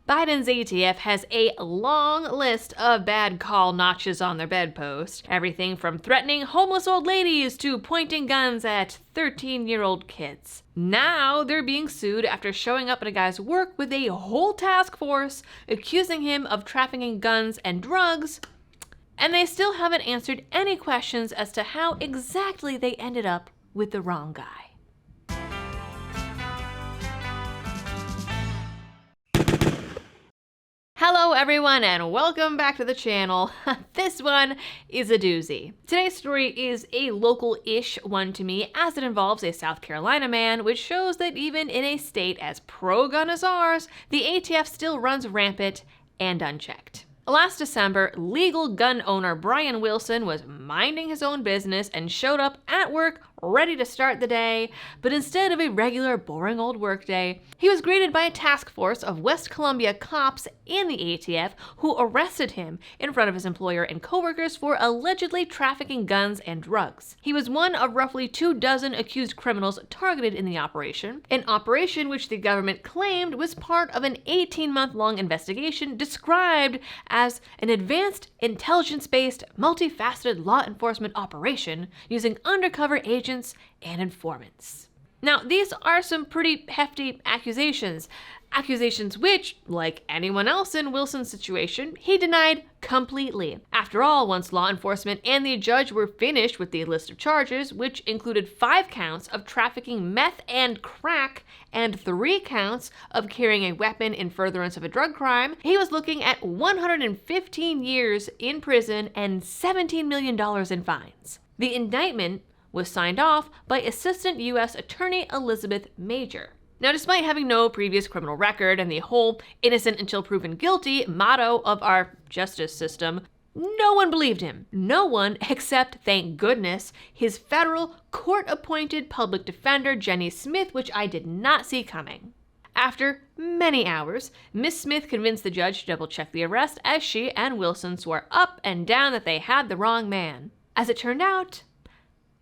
Biden's ATF has a long list of bad call notches on their bedpost. Everything from threatening homeless old ladies to pointing guns at 13-year-old kids. Now they're being sued after showing up at a guy's work with a whole task force accusing him of trafficking guns and drugs, and they still haven't answered any questions as to how exactly they ended up with the wrong guy. Hello everyone and welcome back to the channel. This one is a doozy. Today's story is a local-ish one to me as it involves a South Carolina man, which shows that even in a state as pro-gun as ours, the ATF still runs rampant and unchecked. Last December, legal gun owner Brian Wilson was minding his own business and showed up at work ready to start the day, but instead of a regular boring old workday, he was greeted by a task force of West Columbia cops and the ATF who arrested him in front of his employer and coworkers for allegedly trafficking guns and drugs. He was one of roughly 24 accused criminals targeted in the operation, an operation which the government claimed was part of an 18-month-long investigation described as an advanced, intelligence-based, multifaceted law enforcement operation using undercover agents and informants. Now, these are some pretty hefty accusations which, like anyone else in Wilson's situation, he denied completely. After all, once law enforcement and the judge were finished with the list of charges, which included 5 counts of trafficking meth and crack and 3 counts of carrying a weapon in furtherance of a drug crime, he was looking at 115 years in prison and $17 million in fines. The indictment was signed off by Assistant U.S. Attorney Elizabeth Major. Now, despite having no previous criminal record and the whole innocent until proven guilty motto of our justice system, no one believed him. No one except, thank goodness, his federal court-appointed public defender, Jenny Smith, which I did not see coming. After many hours, Miss Smith convinced the judge to double-check the arrest as she and Wilson swore up and down that they had the wrong man. As it turned out,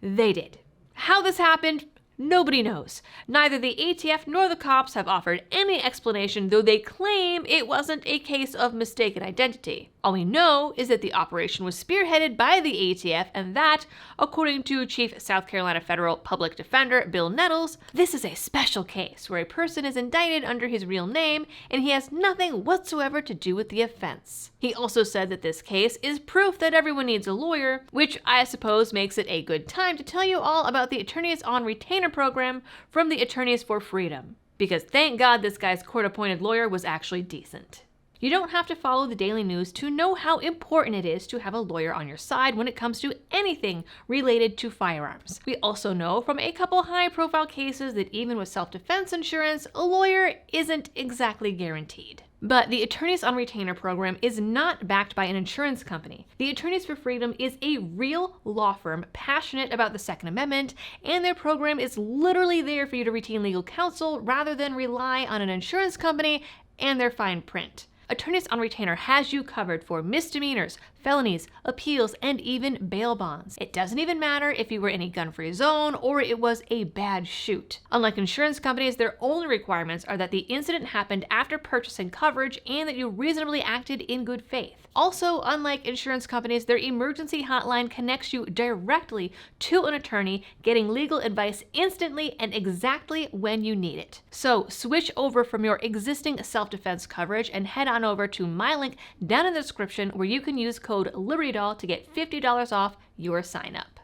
they did. How this happened, nobody knows. Neither the ATF nor the cops have offered any explanation, though they claim it wasn't a case of mistaken identity. All we know is that the operation was spearheaded by the ATF and that, according to Chief South Carolina Federal Public Defender Bill Nettles, this is a special case where a person is indicted under his real name and he has nothing whatsoever to do with the offense. He also said that this case is proof that everyone needs a lawyer, which I suppose makes it a good time to tell you all about the Attorneys on Retainer program from the Attorneys for Freedom. Because thank God this guy's court-appointed lawyer was actually decent. You don't have to follow the daily news to know how important it is to have a lawyer on your side when it comes to anything related to firearms. We also know from a couple high-profile cases that even with self-defense insurance, a lawyer isn't exactly guaranteed. But the Attorneys on Retainer program is not backed by an insurance company. The Attorneys for Freedom is a real law firm passionate about the Second Amendment, and their program is literally there for you to retain legal counsel rather than rely on an insurance company and their fine print. Attorneys on Retainer has you covered for misdemeanors, felonies, appeals, and even bail bonds. It doesn't even matter if you were in a gun-free zone or it was a bad shoot. Unlike insurance companies, their only requirements are that the incident happened after purchasing coverage and that you reasonably acted in good faith. Also, unlike insurance companies, their emergency hotline connects you directly to an attorney, getting legal advice instantly and exactly when you need it. So switch over from your existing self-defense coverage and head on over to my link down in the description where you can use code LibertyDoll to get $50 off your sign up.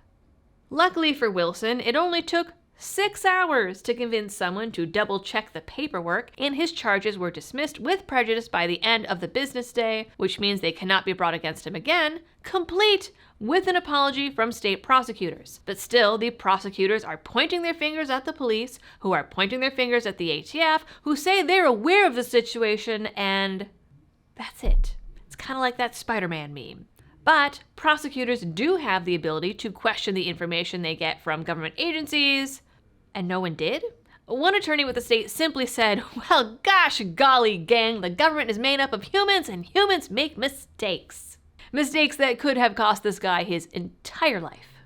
Luckily for Wilson, it only took 6 hours to convince someone to double-check the paperwork, and his charges were dismissed with prejudice by the end of the business day, which means they cannot be brought against him again, complete with an apology from state prosecutors. But still, the prosecutors are pointing their fingers at the police, who are pointing their fingers at the ATF, who say they're aware of the situation, and that's it. It's kind of like that Spider-Man meme. But prosecutors do have the ability to question the information they get from government agencies, and no one did? One attorney with the state simply said, well, gosh golly, gang, the government is made up of humans and humans make mistakes. Mistakes that could have cost this guy his entire life.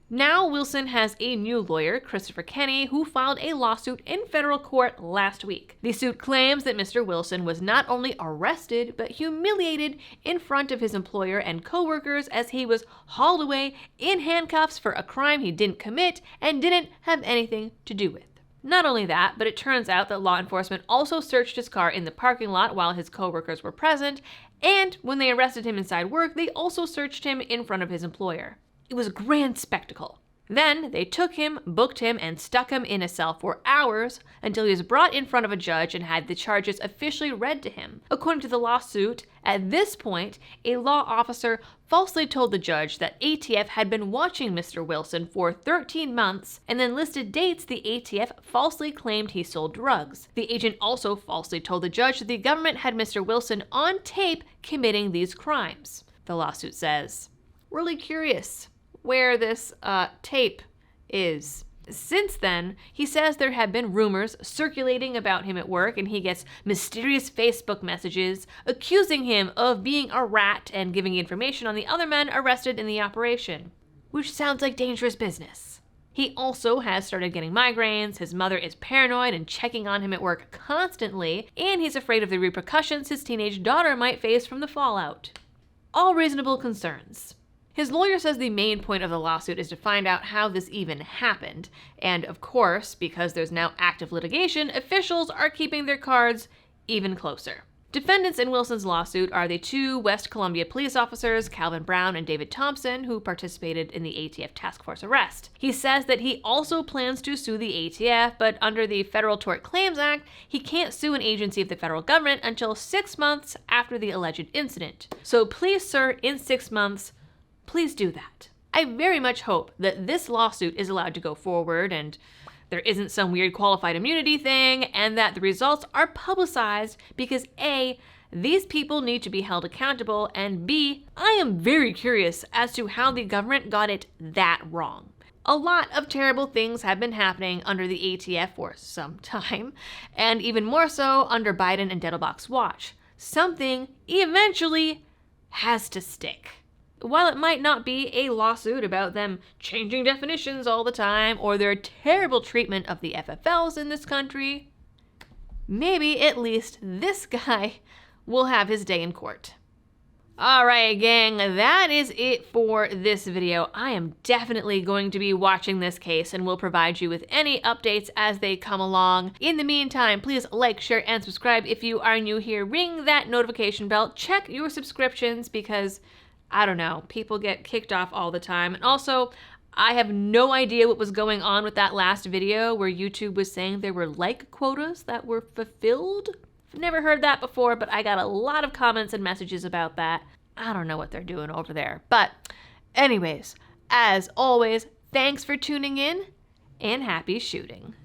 Now Wilson has a new lawyer, Christopher Kenny, who filed a lawsuit in federal court last week. The suit claims that Mr. Wilson was not only arrested, but humiliated in front of his employer and coworkers as he was hauled away in handcuffs for a crime he didn't commit and didn't have anything to do with. Not only that, but it turns out that law enforcement also searched his car in the parking lot while his coworkers were present, and when they arrested him inside work, they also searched him in front of his employer. It was a grand spectacle. Then they took him, booked him, and stuck him in a cell for hours until he was brought in front of a judge and had the charges officially read to him. According to the lawsuit, at this point, a law officer falsely told the judge that ATF had been watching Mr. Wilson for 13 months and then listed dates the ATF falsely claimed he sold drugs. The agent also falsely told the judge that the government had Mr. Wilson on tape committing these crimes. The lawsuit says, "Really curious where this tape is." Since then, he says there have been rumors circulating about him at work, and he gets mysterious Facebook messages accusing him of being a rat and giving information on the other men arrested in the operation, which sounds like dangerous business. He also has started getting migraines, his mother is paranoid and checking on him at work constantly, and he's afraid of the repercussions his teenage daughter might face from the fallout. All reasonable concerns. His lawyer says the main point of the lawsuit is to find out how this even happened. And of course, because there's now active litigation, officials are keeping their cards even closer. Defendants in Wilson's lawsuit are the two West Columbia police officers, Calvin Brown and David Thompson, who participated in the ATF task force arrest. He says that he also plans to sue the ATF, but under the Federal Tort Claims Act, he can't sue an agency of the federal government until 6 months after the alleged incident. So please, sir, in 6 months, please do that. I very much hope that this lawsuit is allowed to go forward and there isn't some weird qualified immunity thing, and that the results are publicized because A, these people need to be held accountable, and B, I am very curious as to how the government got it that wrong. A lot of terrible things have been happening under the ATF for some time, and even more so under Biden and Dettelbach's watch. Something eventually has to stick. While it might not be a lawsuit about them changing definitions all the time or their terrible treatment of the FFLs in this country, maybe at least this guy will have his day in court. Alright gang, that is it for this video. I am definitely going to be watching this case and will provide you with any updates as they come along. In the meantime, please like, share, and subscribe if you are new here. Ring that notification bell. Check your subscriptions because I don't know, people get kicked off all the time. And also, I have no idea what was going on with that last video where YouTube was saying there were like quotas that were fulfilled. I've never heard that before, but I got a lot of comments and messages about that. I don't know what they're doing over there. But anyways, as always, thanks for tuning in and happy shooting.